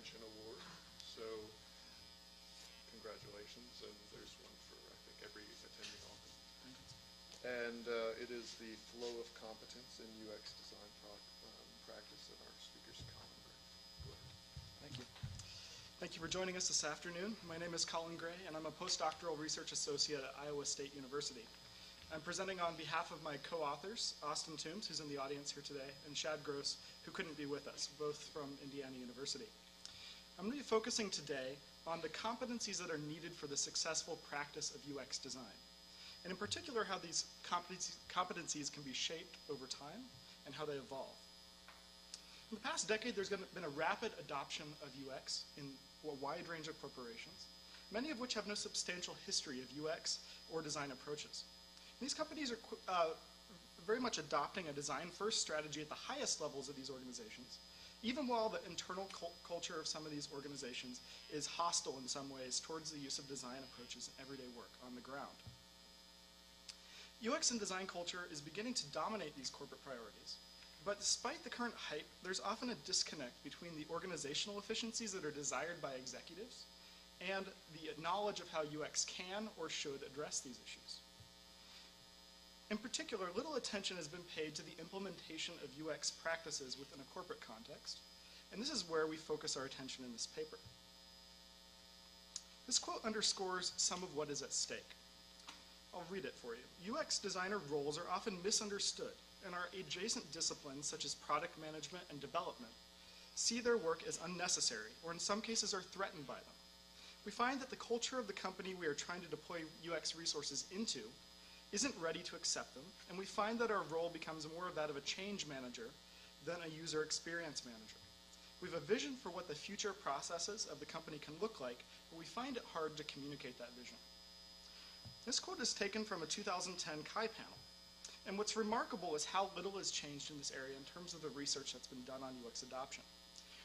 Mention Award. So congratulations, and there's one for, I think, every attending author. And it is the flow of competence in UX design practice, and our speaker is Colin Gray. Go ahead. Thank you. Thank you for joining us this afternoon. My name is Colin Gray, and I'm a postdoctoral research associate at Iowa State University. I'm presenting on behalf of my co-authors, Toombs, who's in the audience here today, and Shad, who couldn't be with us, both from Indiana University. I'm going to be focusing today on the competencies that are needed for the successful practice of UX design, and in particular how these competencies can be shaped over time and how they evolve. In the past decade, there's been a rapid adoption of UX in a wide range of corporations, many of which have no substantial history of UX or design approaches. These companies are very much adopting a design-first strategy at the highest levels of these organizations, even while the internal culture of some of these organizations is hostile in some ways towards the use of design approaches in everyday work on the ground. UX and design culture is beginning to dominate these corporate priorities, but despite the current hype, there's often a disconnect between the organizational efficiencies that are desired by executives and the knowledge of how UX can or should address these issues. In particular, little attention has been paid to the implementation of UX practices within a corporate context, and this is where we focus our attention in this paper. This quote underscores some of what is at stake. I'll read it for you. UX designer roles are often misunderstood, and our adjacent disciplines, such as product management and development, see their work as unnecessary, or in some cases are threatened by them. We find that the culture of the company we are trying to deploy UX resources into isn't ready to accept them, and we find that our role becomes more of that of a change manager than a user experience manager. We have a vision for what the future processes of the company can look like, but we find it hard to communicate that vision. This quote is taken from a 2010 CHI panel, and what's remarkable is how little has changed in this area in terms of the research that's been done on UX adoption.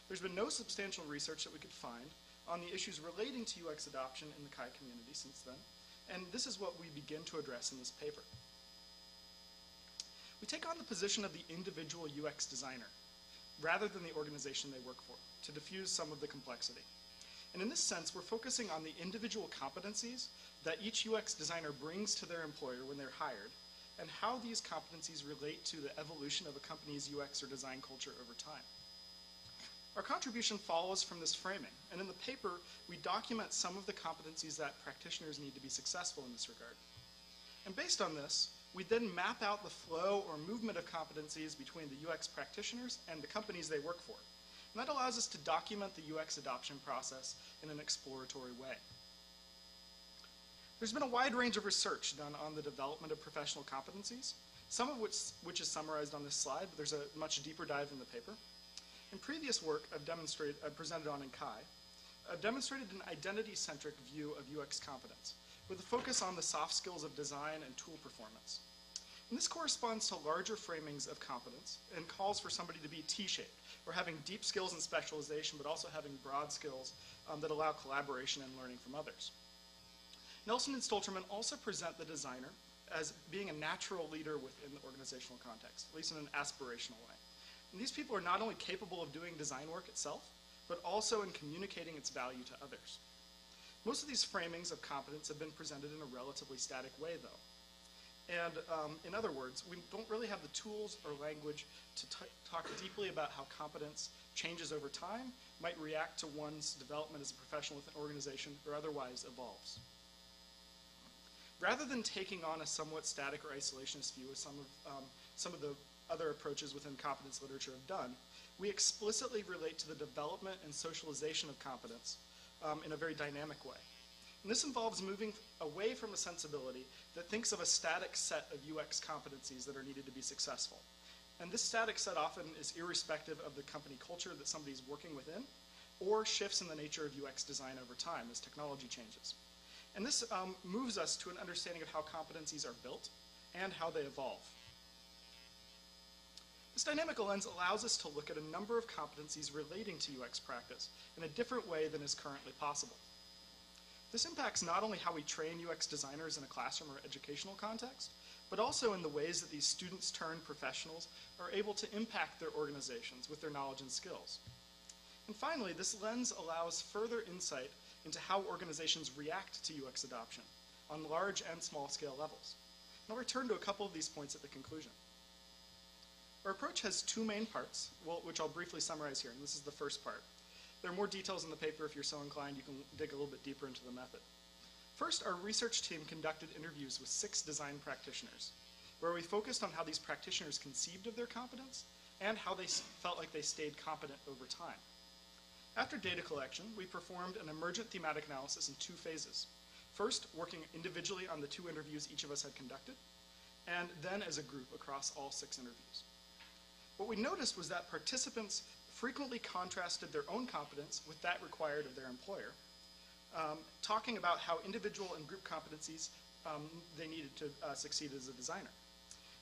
There's been no substantial research that we could find on the issues relating to UX adoption in the CHI community since then, and this is what we begin to address in this paper. We take on the position of the individual UX designer, rather than the organization they work for, to diffuse some of the complexity. And in this sense, we're focusing on the individual competencies that each UX designer brings to their employer when they're hired, and how these competencies relate to the evolution of a company's UX or design culture over time. Our contribution follows from this framing, and in the paper, we document some of the competencies that practitioners need to be successful in this regard. And based on this, we then map out the flow or movement of competencies between the UX practitioners and the companies they work for. And that allows us to document the UX adoption process in an exploratory way. There's been a wide range of research done on the development of professional competencies, some of which is summarized on this slide, but there's a much deeper dive in the paper. In previous work I've presented on in CHI, I've demonstrated an identity-centric view of UX competence, with a focus on the soft skills of design and tool performance. And this corresponds to larger framings of competence and calls for somebody to be T-shaped, or having deep skills and specialization, but also having broad skills that allow collaboration and learning from others. Nelson and Stolterman also present the designer as being a natural leader within the organizational context, at least in an aspirational way. And these people are not only capable of doing design work itself, but also in communicating its value to others. Most of these framings of competence have been presented in a relatively static way, though. And in other words, we don't really have the tools or language to talk deeply about how competence changes over time, might react to one's development as a professional within an organization, or otherwise evolves. Rather than taking on a somewhat static or isolationist view as some of the other approaches within competence literature have done, we explicitly relate to the development and socialization of competence in a very dynamic way. And this involves moving away from a sensibility that thinks of a static set of UX competencies that are needed to be successful. And this static set often is irrespective of the company culture that somebody's working within, or shifts in the nature of UX design over time as technology changes. And this moves us to an understanding of how competencies are built and how they evolve. This dynamic lens allows us to look at a number of competencies relating to UX practice in a different way than is currently possible. This impacts not only how we train UX designers in a classroom or educational context, but also in the ways that these students turned professionals are able to impact their organizations with their knowledge and skills. And finally, this lens allows further insight into how organizations react to UX adoption on large and small scale levels. And I'll return to a couple of these points at the conclusion. Our approach has two main parts, which I'll briefly summarize here, and this is the first part. There are more details in the paper. If you're so inclined, you can dig a little bit deeper into the method. First, our research team conducted interviews with 6 design practitioners, where we focused on how these practitioners conceived of their competence and how they felt like they stayed competent over time. After data collection, we performed an emergent thematic analysis in 2 phases. First, working individually on the 2 interviews each of us had conducted, and then as a group across all 6 interviews. What we noticed was that participants frequently contrasted their own competence with that required of their employer, talking about how individual and group competencies they needed to succeed as a designer.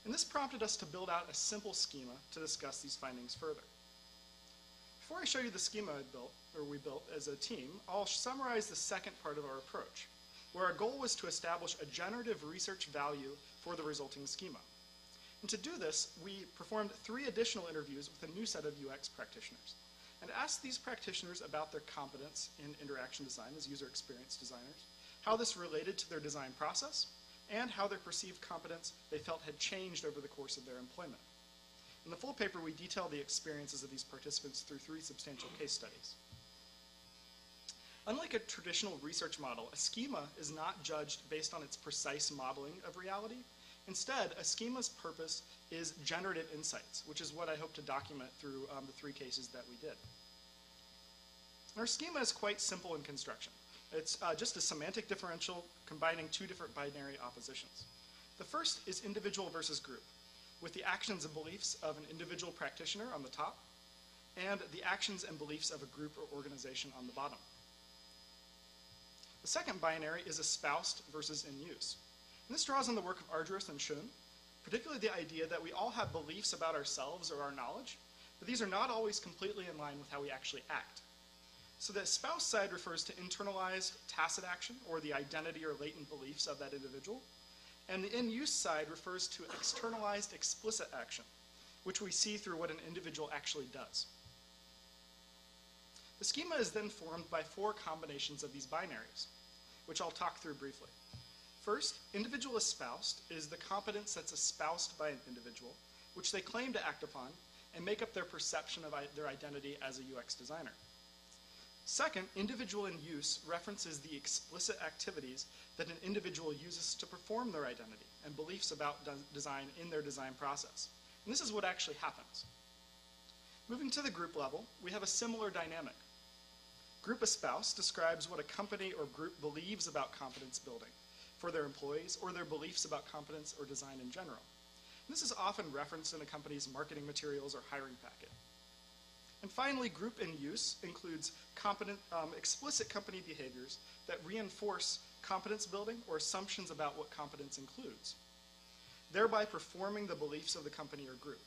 And this prompted us to build out a simple schema to discuss these findings further. Before I show you the schema we built as a team, I'll summarize the second part of our approach, where our goal was to establish a generative research value for the resulting schema. And to do this, we performed 3 additional interviews with a new set of UX practitioners and asked these practitioners about their competence in interaction design as user experience designers, how this related to their design process, and how their perceived competence they felt had changed over the course of their employment. In the full paper, we detail the experiences of these participants through 3 substantial case studies. Unlike a traditional research model, a schema is not judged based on its precise modeling of reality. Instead, a schema's purpose is generative insights, which is what I hope to document through the 3 cases that we did. Our schema is quite simple in construction. It's just a semantic differential combining 2 different binary oppositions. The first is individual versus group, with the actions and beliefs of an individual practitioner on the top, and the actions and beliefs of a group or organization on the bottom. The second binary is espoused versus in use. And this draws on the work of Ardress and Schoen, particularly the idea that we all have beliefs about ourselves or our knowledge, but these are not always completely in line with how we actually act. So the espoused side refers to internalized tacit action, or the identity or latent beliefs of that individual, and the in-use side refers to externalized explicit action, which we see through what an individual actually does. The schema is then formed by 4 combinations of these binaries, which I'll talk through briefly. First, individual espoused is the competence that's espoused by an individual, which they claim to act upon and make up their perception of their identity as a UX designer. Second, individual in use references the explicit activities that an individual uses to perform their identity and beliefs about design in their design process. And this is what actually happens. Moving to the group level, we have a similar dynamic. Group espoused describes what a company or group believes about competence building for their employees, or their beliefs about competence or design in general. And this is often referenced in a company's marketing materials or hiring packet. And finally, group in use includes explicit company behaviors that reinforce competence building or assumptions about what competence includes, thereby performing the beliefs of the company or group.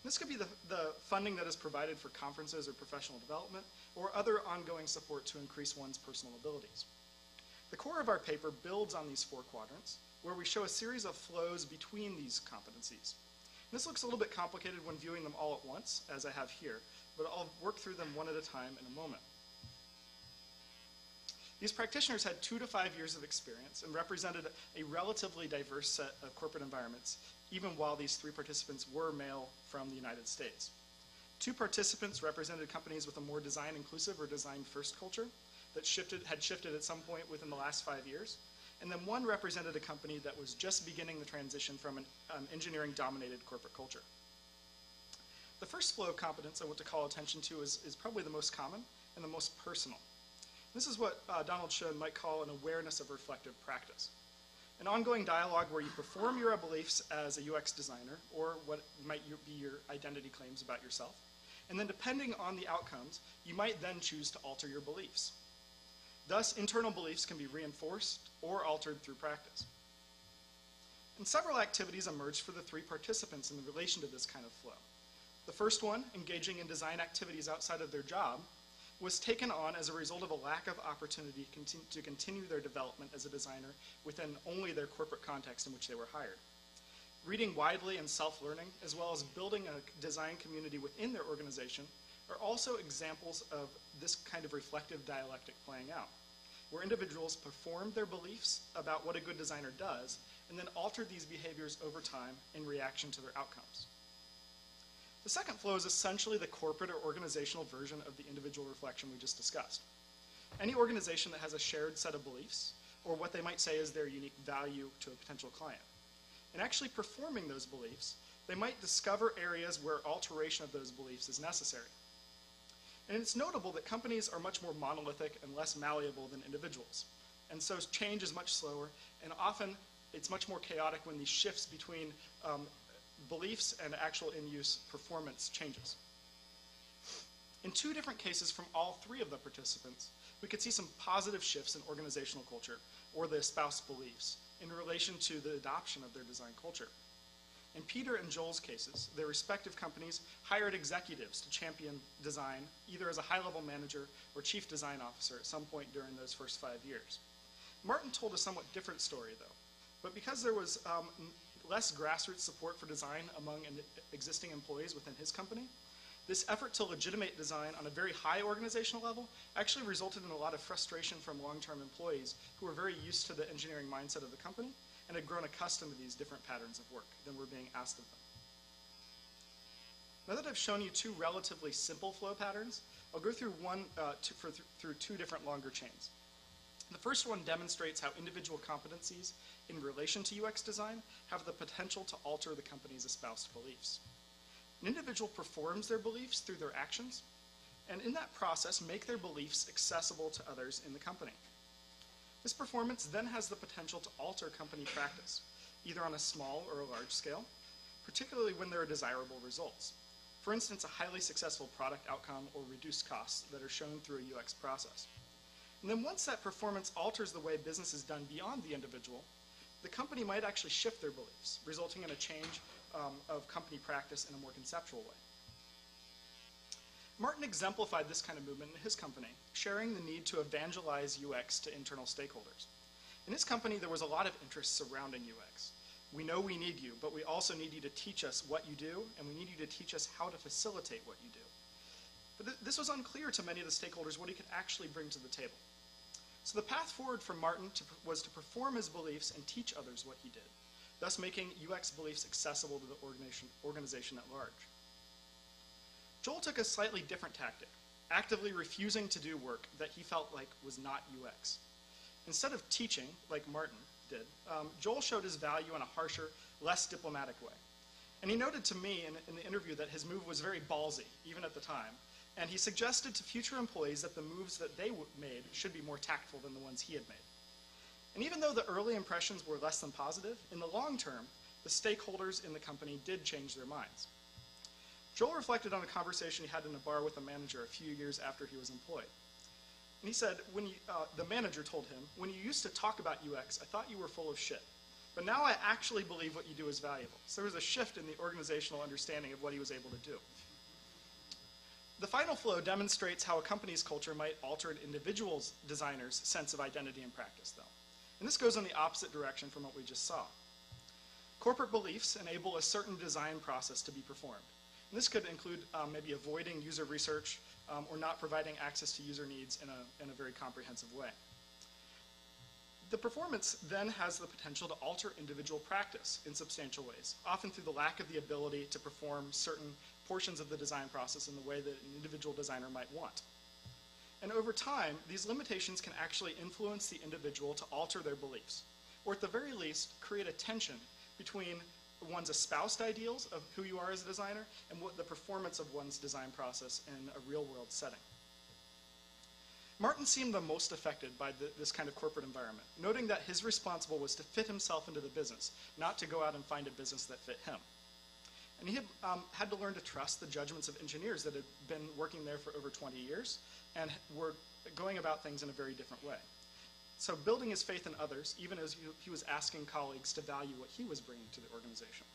This could be the funding that is provided for conferences or professional development, or other ongoing support to increase one's personal abilities. The core of our paper builds on these 4 quadrants, where we show a series of flows between these competencies. And this looks a little bit complicated when viewing them all at once, as I have here, but I'll work through them one at a time in a moment. These practitioners had 2 to 5 years of experience and represented a relatively diverse set of corporate environments, even while these 3 participants were male from the United States. 2 participants represented companies with a more design-inclusive or design-first culture that had shifted at some point within the last 5 years, and then 1 represented a company that was just beginning the transition from an engineering-dominated corporate culture. The first flow of competence I want to call attention to is probably the most common and the most personal. This is what Donald Schoen might call an awareness of reflective practice. An ongoing dialogue where you perform your beliefs as a UX designer, or what might be your identity claims about yourself, and then depending on the outcomes, you might then choose to alter your beliefs. Thus, internal beliefs can be reinforced or altered through practice. And several activities emerged for the 3 participants in relation to this kind of flow. The first one, engaging in design activities outside of their job, was taken on as a result of a lack of opportunity to continue their development as a designer within only their corporate context in which they were hired. Reading widely and self-learning, as well as building a design community within their organization, are also examples of this kind of reflective dialectic playing out, where individuals perform their beliefs about what a good designer does and then alter these behaviors over time in reaction to their outcomes. The second flow is essentially the corporate or organizational version of the individual reflection we just discussed. Any organization that has a shared set of beliefs, or what they might say is their unique value to a potential client. In actually performing those beliefs, they might discover areas where alteration of those beliefs is necessary. And it's notable that companies are much more monolithic and less malleable than individuals. And so change is much slower, and often it's much more chaotic when these shifts between beliefs and actual in-use performance changes. In two different cases from all three of the participants, we could see some positive shifts in organizational culture or the espoused beliefs in relation to the adoption of their design culture. In Peter and Joel's cases, their respective companies hired executives to champion design, either as a high-level manager or chief design officer at some point during those first 5 years. Martin told a somewhat different story, though. But because there was less grassroots support for design among existing employees within his company, this effort to legitimate design on a very high organizational level actually resulted in a lot of frustration from long-term employees who were very used to the engineering mindset of the company and had grown accustomed to these different patterns of work than were being asked of them. Now that I've shown you two relatively simple flow patterns, I'll go through through two different longer chains. The first one demonstrates how individual competencies in relation to UX design have the potential to alter the company's espoused beliefs. An individual performs their beliefs through their actions, and in that process make their beliefs accessible to others in the company. This performance then has the potential to alter company practice, either on a small or a large scale, particularly when there are desirable results. For instance, a highly successful product outcome or reduced costs that are shown through a UX process. And then once that performance alters the way business is done beyond the individual, the company might actually shift their beliefs, resulting in a change of company practice in a more conceptual way. Martin exemplified this kind of movement in his company, sharing the need to evangelize UX to internal stakeholders. In his company, there was a lot of interest surrounding UX. We know we need you, but we also need you to teach us what you do, and we need you to teach us how to facilitate what you do. But this was unclear to many of the stakeholders what he could actually bring to the table. So the path forward for Martin was to perform his beliefs and teach others what he did, thus making UX beliefs accessible to the organization at large. Joel took a slightly different tactic, actively refusing to do work that he felt like was not UX. Instead of teaching, like Martin did, Joel showed his value in a harsher, less diplomatic way. And he noted to me in the interview that his move was very ballsy, even at the time, and he suggested to future employees that the moves that they made should be more tactful than the ones he had made. And even though the early impressions were less than positive, in the long term, the stakeholders in the company did change their minds. Joel reflected on a conversation he had in a bar with a manager a few years after he was employed. And he said, the manager told him, "When you used to talk about UX, I thought you were full of shit. But now I actually believe what you do is valuable." So there was a shift in the organizational understanding of what he was able to do. The final flow demonstrates how a company's culture might alter an individual designer's sense of identity and practice, though. And this goes in the opposite direction from what we just saw. Corporate beliefs enable a certain design process to be performed. And this could include maybe avoiding user research or not providing access to user needs in a very comprehensive way. The performance then has the potential to alter individual practice in substantial ways, often through the lack of the ability to perform certain portions of the design process in the way that an individual designer might want. And over time, these limitations can actually influence the individual to alter their beliefs, or at the very least, create a tension between one's espoused ideals of who you are as a designer and what the performance of one's design process in a real-world setting. Martin seemed the most affected by this kind of corporate environment, noting that his responsibility was to fit himself into the business, not to go out and find a business that fit him. And he had to learn to trust the judgments of engineers that had been working there for over 20 years and were going about things in a very different way. So building his faith in others, even as he was asking colleagues to value what he was bringing to the organization.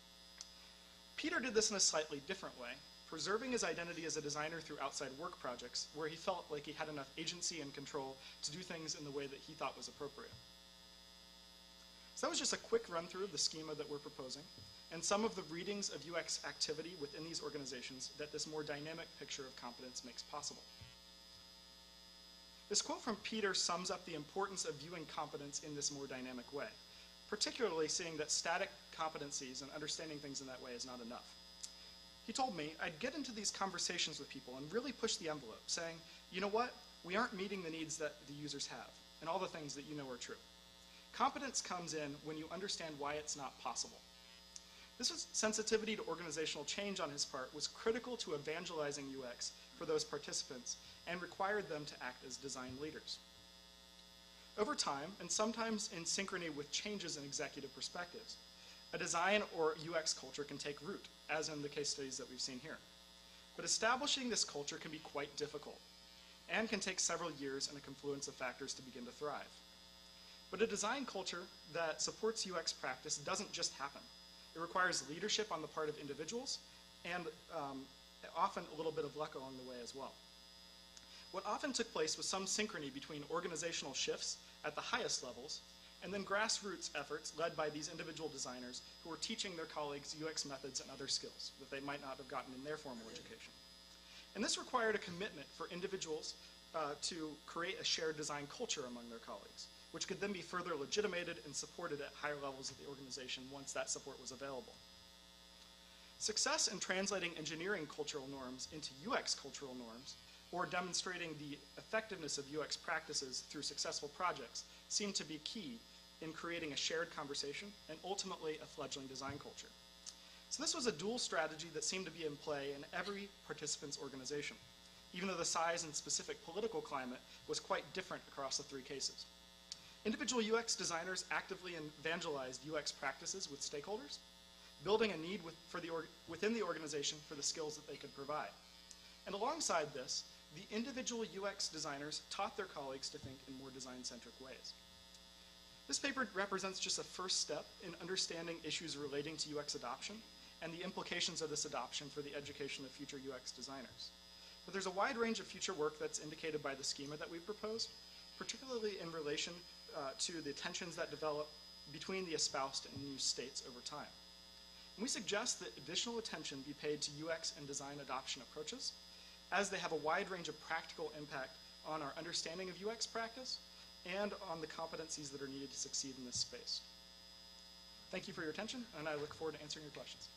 Peter did this in a slightly different way, preserving his identity as a designer through outside work projects where he felt like he had enough agency and control to do things in the way that he thought was appropriate. So that was just a quick run through of the schema that we're proposing. and some of the readings of UX activity within these organizations that this more dynamic picture of competence makes possible. This quote from Peter sums up the importance of viewing competence in this more dynamic way, particularly seeing that static competencies and understanding things in that way is not enough. He told me I'd get into these conversations with people and really push the envelope, saying, you know what, we aren't meeting the needs that the users have, and all the things that you know are true. Competence comes in when you understand why it's not possible. This sensitivity to organizational change on his part was critical to evangelizing UX for those participants and required them to act as design leaders. Over time, and sometimes in synchrony with changes in executive perspectives, a design or UX culture can take root, as in the case studies that we've seen here. But establishing this culture can be quite difficult and can take several years and a confluence of factors to begin to thrive. But a design culture that supports UX practice doesn't just happen. It requires leadership on the part of individuals and often a little bit of luck along the way as well. What often took place was some synchrony between organizational shifts at the highest levels and then grassroots efforts led by these individual designers who were teaching their colleagues UX methods and other skills that they might not have gotten in their formal education. And this required a commitment for individuals to create a shared design culture among their colleagues, which could then be further legitimated and supported at higher levels of the organization once that support was available. Success in translating engineering cultural norms into UX cultural norms, or demonstrating the effectiveness of UX practices through successful projects, seemed to be key in creating a shared conversation and ultimately a fledgling design culture. So this was a dual strategy that seemed to be in play in every participant's organization, even though the size and specific political climate was quite different across the three cases. Individual UX designers actively evangelized UX practices with stakeholders, building a need within the organization for the skills that they could provide. And alongside this, the individual UX designers taught their colleagues to think in more design-centric ways. This paper represents just a first step in understanding issues relating to UX adoption and the implications of this adoption for the education of future UX designers. But there's a wide range of future work that's indicated by the schema that we've proposed, particularly in relation to the tensions that develop between the espoused and used states over time. And we suggest that additional attention be paid to UX and design adoption approaches, as they have a wide range of practical impact on our understanding of UX practice and on the competencies that are needed to succeed in this space. Thank you for your attention, and I look forward to answering your questions.